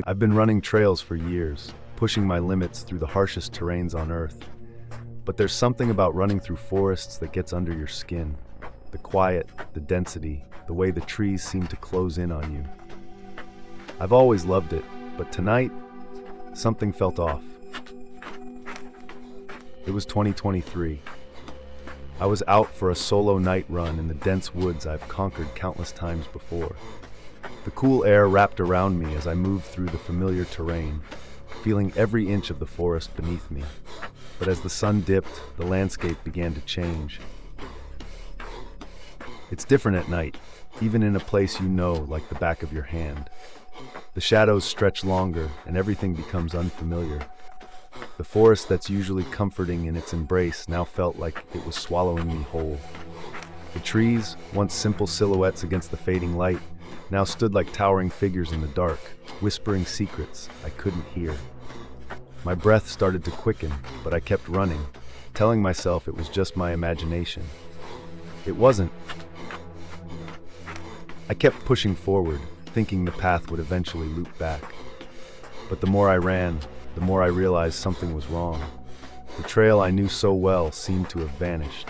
I've been running trails for years, pushing my limits through the harshest terrains on Earth. But there's something about running through forests that gets under your skin. The quiet, the density, the way the trees seem to close in on you. I've always loved it, but tonight, something felt off. It was 2023. I was out for a solo night run in the dense woods I've conquered countless times before. The cool air wrapped around me as I moved through the familiar terrain, feeling every inch of the forest beneath me. But as the sun dipped, the landscape began to change. It's different at night, even in a place you know like the back of your hand. The shadows stretch longer and everything becomes unfamiliar. The forest that's usually comforting in its embrace now felt like it was swallowing me whole. The trees, once simple silhouettes against the fading light, now stood like towering figures in the dark, whispering secrets I couldn't hear. My breath started to quicken, but I kept running, telling myself it was just my imagination. It wasn't. I kept pushing forward, thinking the path would eventually loop back. But the more I ran, the more I realized something was wrong. The trail I knew so well seemed to have vanished.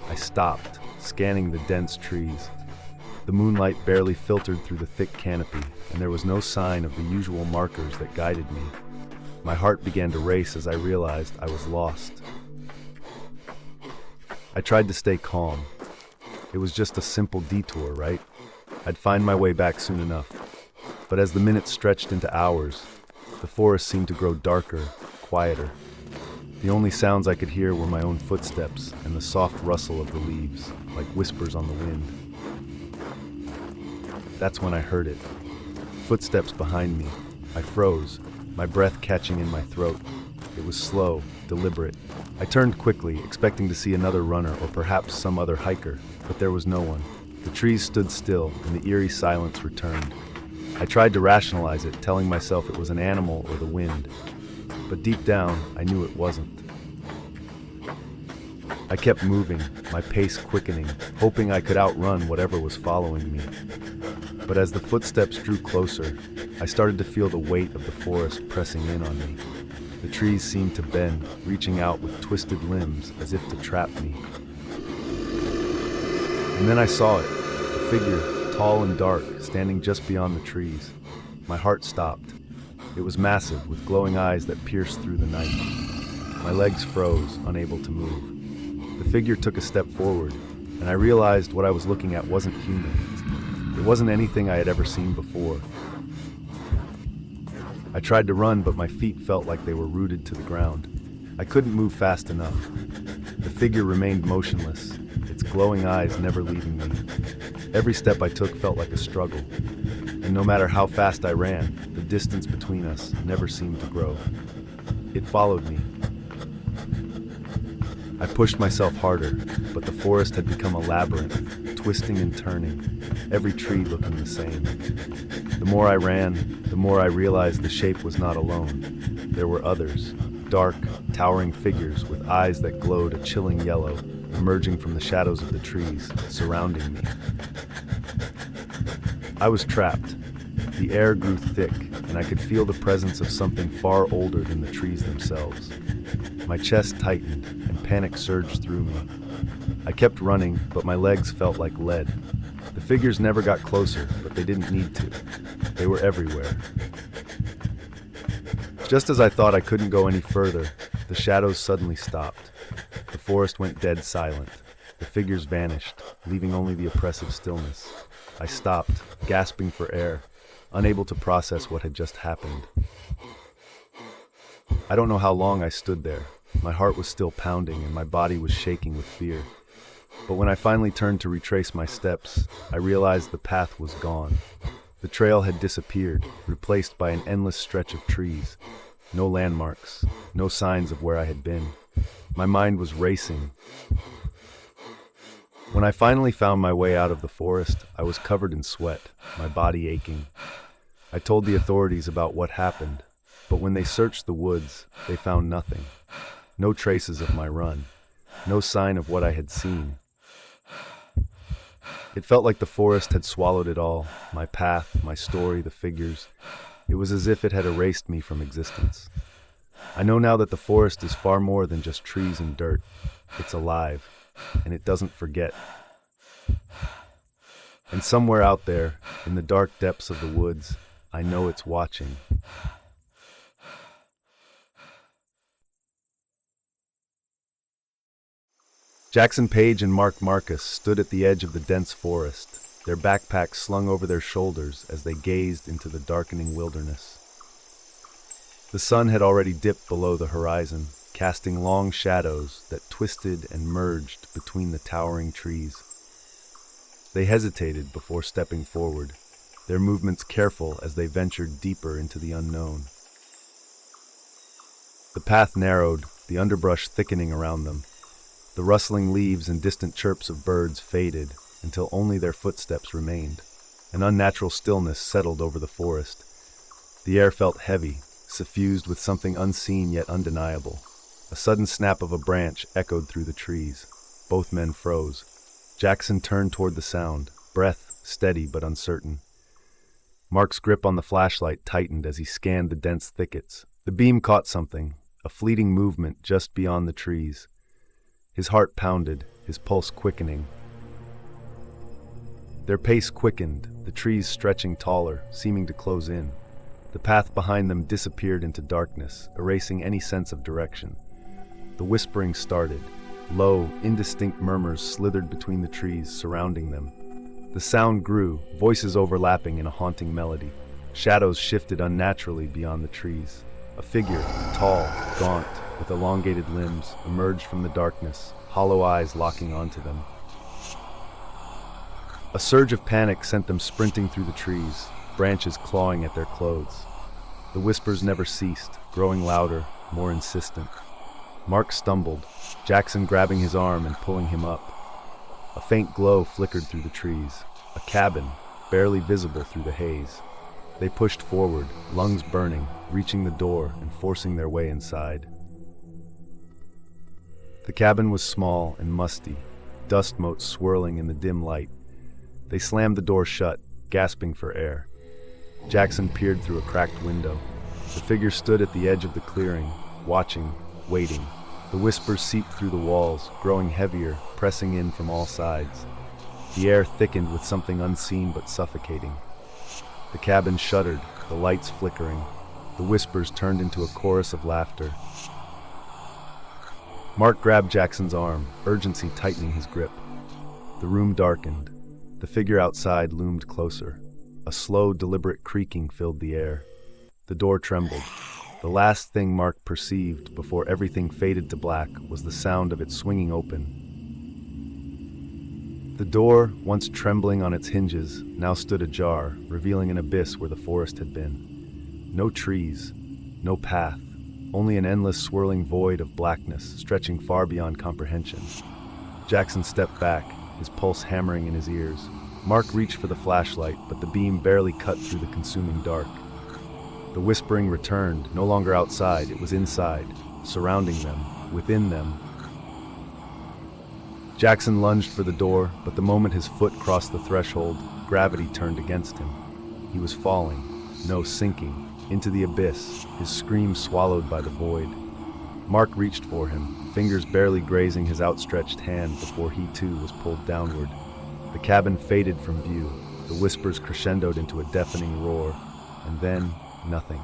I stopped, scanning the dense trees. The moonlight barely filtered through the thick canopy, and there was no sign of the usual markers that guided me. My heart began to race as I realized I was lost. I tried to stay calm. It was just a simple detour, right? I'd find my way back soon enough. But as the minutes stretched into hours, the forest seemed to grow darker, quieter. The only sounds I could hear were my own footsteps and the soft rustle of the leaves, like whispers on the wind. That's when I heard it. Footsteps behind me. I froze, my breath catching in my throat. It was slow, deliberate. I turned quickly, expecting to see another runner or perhaps some other hiker, but there was no one. The trees stood still, and the eerie silence returned. I tried to rationalize it, telling myself it was an animal or the wind. But deep down, I knew it wasn't. I kept moving, my pace quickening, hoping I could outrun whatever was following me. But as the footsteps drew closer, I started to feel the weight of the forest pressing in on me. The trees seemed to bend, reaching out with twisted limbs as if to trap me. And then I saw it, a figure, tall and dark, standing just beyond the trees. My heart stopped. It was massive, with glowing eyes that pierced through the night. My legs froze, unable to move. The figure took a step forward, and I realized what I was looking at wasn't human. It wasn't anything I had ever seen before. I tried to run, but my feet felt like they were rooted to the ground. I couldn't move fast enough. The figure remained motionless, its glowing eyes never leaving me. Every step I took felt like a struggle, and no matter how fast I ran, the distance between us never seemed to grow. It followed me. I pushed myself harder, but the forest had become a labyrinth, twisting and turning, every tree looking the same. The more I ran, the more I realized the shape was not alone. There were others, dark, towering figures with eyes that glowed a chilling yellow, emerging from the shadows of the trees, surrounding me. I was trapped. The air grew thick, and I could feel the presence of something far older than the trees themselves. My chest tightened, and panic surged through me. I kept running, but my legs felt like lead. The figures never got closer, but they didn't need to. They were everywhere. Just as I thought I couldn't go any further, the shadows suddenly stopped. The forest went dead silent. The figures vanished, leaving only the oppressive stillness. I stopped, gasping for air, unable to process what had just happened. I don't know how long I stood there. My heart was still pounding and my body was shaking with fear. But when I finally turned to retrace my steps, I realized the path was gone. The trail had disappeared, replaced by an endless stretch of trees. No landmarks, no signs of where I had been. My mind was racing. When I finally found my way out of the forest, I was covered in sweat, my body aching. I told the authorities about what happened, but when they searched the woods, they found nothing. No traces of my run, no sign of what I had seen. It felt like the forest had swallowed it all, my path, my story, the figures. It was as if it had erased me from existence. I know now that the forest is far more than just trees and dirt. It's alive, and it doesn't forget. And somewhere out there, in the dark depths of the woods, I know it's watching. Jackson Page and Mark Marcus stood at the edge of the dense forest, their backpacks slung over their shoulders as they gazed into the darkening wilderness. The sun had already dipped below the horizon, casting long shadows that twisted and merged between the towering trees. They hesitated before stepping forward, their movements careful as they ventured deeper into the unknown. The path narrowed, the underbrush thickening around them. The rustling leaves and distant chirps of birds faded until only their footsteps remained. An unnatural stillness settled over the forest. The air felt heavy, suffused with something unseen yet undeniable. A sudden snap of a branch echoed through the trees. Both men froze. Jackson turned toward the sound, breath steady but uncertain. Mark's grip on the flashlight tightened as he scanned the dense thickets. The beam caught something, a fleeting movement just beyond the trees. His heart pounded, his pulse quickening. Their pace quickened, the trees stretching taller, seeming to close in. The path behind them disappeared into darkness, erasing any sense of direction. The whispering started. Low, indistinct murmurs slithered between the trees surrounding them. The sound grew, voices overlapping in a haunting melody. Shadows shifted unnaturally beyond the trees. A figure, tall, gaunt, with elongated limbs, emerged from the darkness, hollow eyes locking onto them. A surge of panic sent them sprinting through the trees, branches clawing at their clothes. The whispers never ceased, growing louder, more insistent. Mark stumbled, Jackson grabbing his arm and pulling him up. A faint glow flickered through the trees, a cabin, barely visible through the haze. They pushed forward, lungs burning, reaching the door and forcing their way inside. The cabin was small and musty, dust motes swirling in the dim light. They slammed the door shut, gasping for air. Jackson peered through a cracked window. The figure stood at the edge of the clearing, watching, waiting. The whispers seeped through the walls, growing heavier, pressing in from all sides. The air thickened with something unseen but suffocating. The cabin shuddered, the lights flickering. The whispers turned into a chorus of laughter. Mark grabbed Jackson's arm, urgency tightening his grip. The room darkened. The figure outside loomed closer. A slow, deliberate creaking filled the air. The door trembled. The last thing Mark perceived before everything faded to black was the sound of it swinging open. The door, once trembling on its hinges, now stood ajar, revealing an abyss where the forest had been. No trees, no path, only an endless swirling void of blackness stretching far beyond comprehension. Jackson stepped back, his pulse hammering in his ears. Mark reached for the flashlight, but the beam barely cut through the consuming dark. The whispering returned, no longer outside, it was inside, surrounding them, within them. Jackson lunged for the door, but the moment his foot crossed the threshold, gravity turned against him. He was falling, no, sinking, into the abyss, his scream swallowed by the void. Mark reached for him, fingers barely grazing his outstretched hand before he too was pulled downward. The cabin faded from view, the whispers crescendoed into a deafening roar, and then nothing.